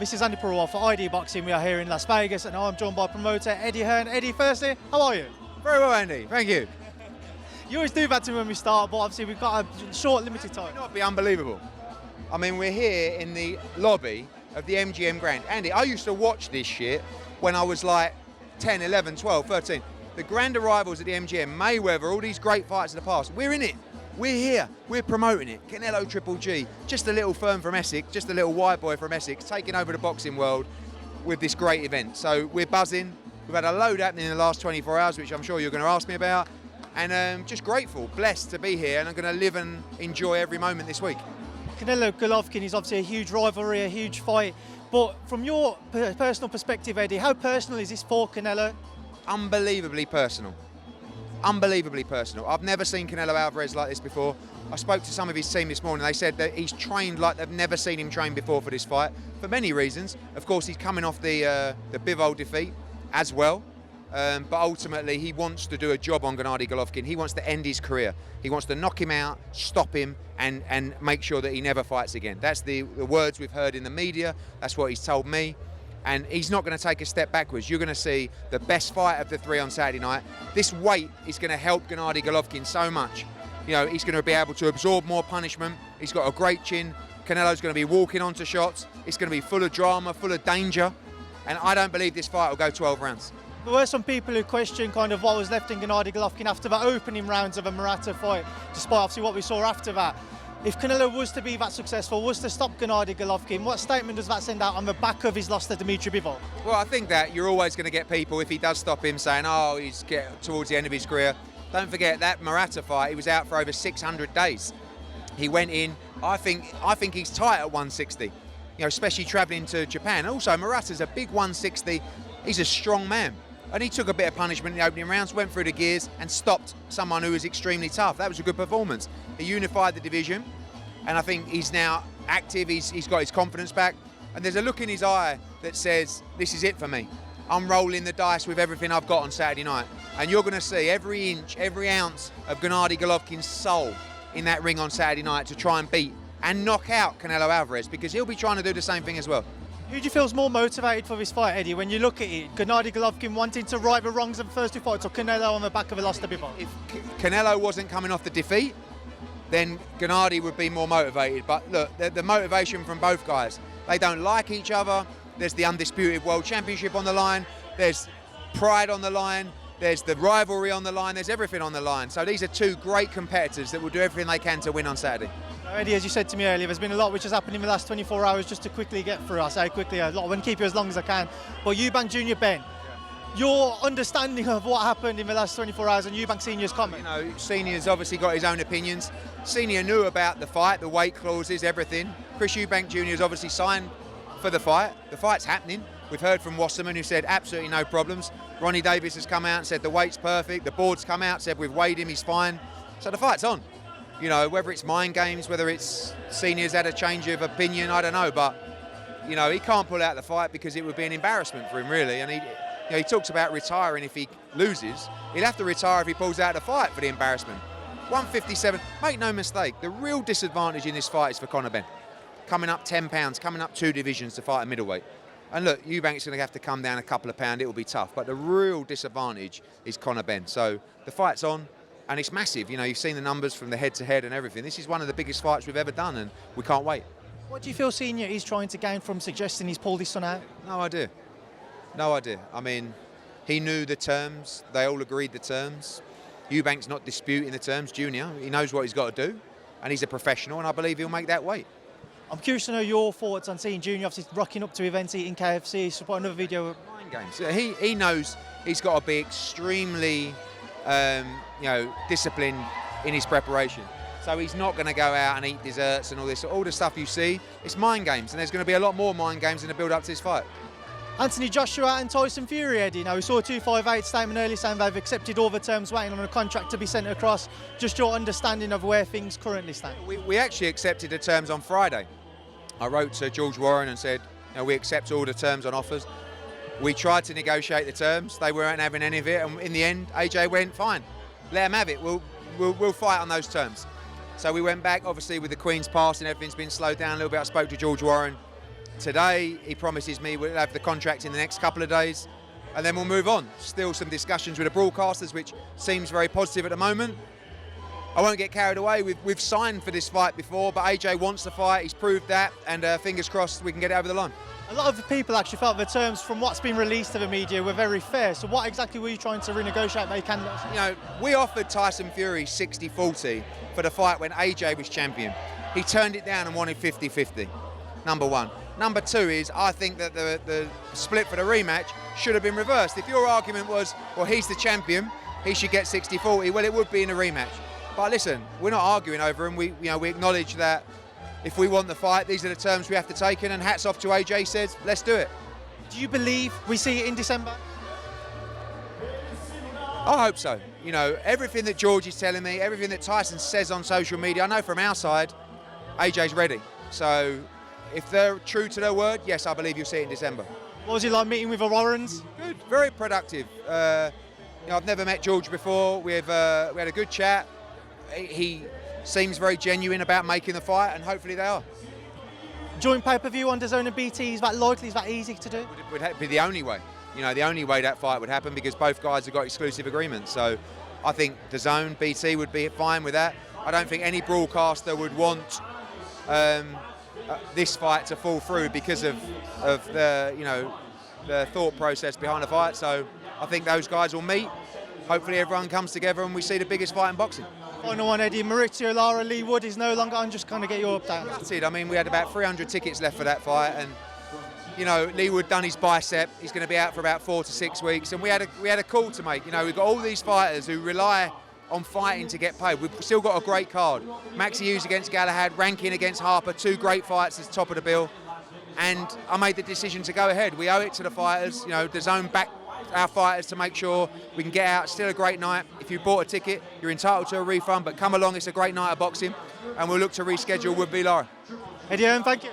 This is Andi Purewal for ID Boxing. We are here in Las Vegas and I'm joined by promoter Eddie Hearn. Eddie, firstly, how are you? Very well, Andy. Thank you. You always do that to me when we start, but obviously we've got a short, limited time. It would not be unbelievable. I mean, we're here in the lobby of the MGM Grand. Andy, I used to watch this shit when I was like 10, 11, 12, 13. The grand arrivals at the MGM, Mayweather, all these great fights of the past. We're in it. We're here. We're promoting it. Canelo-GGG, just a little firm from Essex, just a little white boy from Essex, taking over the boxing world with this great event. So we're buzzing. We've had a load happening in the last 24 hours, which I'm sure you're going to ask me about. And just grateful, blessed to be here, and I'm going to live and enjoy every moment this week. Canelo-Golovkin is obviously a huge rivalry, a huge fight. But from your personal perspective, Eddie, how personal is this for Canelo? Unbelievably personal. Unbelievably personal. I've never seen Canelo Alvarez like this before. I spoke to some of his team this morning. They said that he's trained like they've never seen him train before for this fight, for many reasons. Of course, he's coming off the Bivol defeat as well. But ultimately, he wants to do a job on Gennady Golovkin. He wants to end his career. He wants to knock him out, stop him, and make sure that he never fights again. That's the words we've heard in the media. That's what he's told me. And he's not going to take a step backwards. You're going to see the best fight of the three on Saturday night. This weight is going to help Gennady Golovkin so much. You know, he's going to be able to absorb more punishment. He's got a great chin. Canelo's going to be walking onto shots. It's going to be full of drama, full of danger. And I don't believe this fight will go 12 rounds. There were some people who questioned kind of what was left in Gennady Golovkin after the opening rounds of a Murata fight, despite obviously what we saw after that. If Canelo was to be that successful, was to stop Gennady Golovkin, what statement does that send out on the back of his loss to Dimitri Bivol? Well, I think that you're always going to get people, if he does stop him, saying, oh, he's getting towards the end of his career. Don't forget that Murata fight, he was out for over 600 days. He went in, I think he's tight at 160, you know, especially travelling to Japan. Also, Murata's a big 160, he's a strong man. And he took a bit of punishment in the opening rounds, went through the gears and stopped someone who was extremely tough. That was a good performance. He unified the division, and I think he's now active, he's got his confidence back, and there's a look in his eye that says, this is it for me. I'm rolling the dice with everything I've got on Saturday night. And you're going to see every inch, every ounce of Gennady Golovkin's soul in that ring on Saturday night to try and beat and knock out Canelo Alvarez, because he'll be trying to do the same thing as well. Who do you feel is more motivated for this fight, Eddie, when you look at it? Gennady Golovkin wanting to right the wrongs of the first two fights, or Canelo on the back of a loss to Bivol? If Canelo wasn't coming off the defeat, then Gennady would be more motivated. But look, the motivation from both guys, they don't like each other. There's the undisputed world championship on the line. There's pride on the line. There's the rivalry on the line. There's everything on the line. So these are two great competitors that will do everything they can to win on Saturday. Eddie, as you said to me earlier, there's been a lot which has happened in the last 24 hours. Just to quickly get through, I say quickly, a lot. I want to keep you as long as I can. But Eubank Jr, Benn, your understanding of what happened in the last 24 hours and Eubank Senior's comment? You know, Senior's obviously got his own opinions. Senior knew about the fight, the weight clauses, everything. Chris Eubank Jr has obviously signed for the fight. The fight's happening. We've heard from Wasserman, who said absolutely no problems. Ronnie Davis has come out and said the weight's perfect. The board's come out, said we've weighed him, he's fine. So the fight's on. You know, whether it's mind games, whether it's Senior's had a change of opinion, I don't know. But, you know, he can't pull out the fight because it would be an embarrassment for him, really. And he talks about retiring if he loses. He'll have to retire if he pulls out the fight for the embarrassment. 157, make no mistake, the real disadvantage in this fight is for Conor Benn. Coming up 10 pounds, coming up 2 divisions to fight a middleweight. And look, Eubank's going to have to come down a couple of pounds, it will be tough. But the real disadvantage is Conor Benn. So the fight's on. And it's massive, you know, you've seen the numbers from the head-to-head and everything. This is one of the biggest fights we've ever done, and we can't wait. What do you feel Senior is trying to gain from suggesting he's pulled his son out? No idea. No idea. I mean, he knew the terms. They all agreed the terms. Eubank's not disputing the terms, Junior. He knows what he's got to do, and he's a professional, and I believe he'll make that weight. I'm curious to know your thoughts on seeing Junior obviously rocking up to events, eating KFC, support another video. Mind games. He knows he's got to be extremely... you know, discipline in his preparation. So he's not going to go out and eat desserts and all this. All the stuff you see, it's mind games, and there's going to be a lot more mind games in the build-up to this fight. Joshua and Tyson Fury, Eddie. Now, we saw a 258 statement earlier saying they've accepted all the terms, waiting on a contract to be sent across. Just your understanding of where things currently stand. We actually accepted the terms on Friday. I wrote to George Warren and said, you know, we accept all the terms on offers. We tried to negotiate the terms. They weren't having any of it, and in the end, AJ went, fine, let them have it. We'll fight on those terms. So we went back, obviously, with the Queen's pass and everything's been slowed down a little bit. I spoke to George Warren. today. He promises me we'll have the contract in the next couple of days, and then we'll move on. Still some discussions with the broadcasters, which seems very positive at the moment. I won't get carried away. We've signed for this fight before, but AJ wants the fight. He's proved that, and fingers crossed we can get it over the line. A lot of people actually felt the terms from what's been released to the media were very fair. So what exactly were you trying to renegotiate that you can? You know, we offered Tyson Fury 60-40 for the fight when AJ was champion. He turned it down and wanted 50-50, number one. Number two is, I think that the split for the rematch should have been reversed. If your argument was, well, he's the champion, he should get 60-40, well, it would be in a rematch. But listen, we're not arguing over him. We acknowledge that if we want the fight, these are the terms we have to take in, and hats off to AJ says, let's do it. Do you believe we see it in December? I hope so. You know, everything that George is telling me, everything that Tyson says on social media, I know from our side, AJ's ready. So if they're true to their word, yes, I believe you'll see it in December. What was it like meeting with the Warrens? Good, very productive. I've never met George before. We had a good chat. He seems very genuine about making the fight, and hopefully they are. Joint pay-per-view on DAZN and BT, is that likely, is that easy to do? Would be the only way. You know, the only way that fight would happen, because both guys have got exclusive agreements. So I think DAZN, BT would be fine with that. I don't think any broadcaster would want this fight to fall through because of the thought process behind the fight. So I think those guys will meet. Hopefully everyone comes together and we see the biggest fight in boxing. Final one, Eddie. Maurizio Lara-Wood is no longer on. Just kind of get your update. That's it. I mean, we had about 300 tickets left for that fight, and you know, Lee-Wood done his bicep. He's going to be out for about 4 to 6 weeks, and we had a call to make. You know, we've got all these fighters who rely on fighting to get paid. We've still got a great card. Maxi Hughes against Galahad, Rankin against Harper, 2 great fights at the top of the bill, and I made the decision to go ahead. We owe it to the fighters. You know, DAZN back our fighters to make sure we can get out. Still a great night. If you bought a ticket, you're entitled to a refund, but come along, it's a great night of boxing, and we'll look to reschedule Wood v Lara. Eddie Hearn, thank you.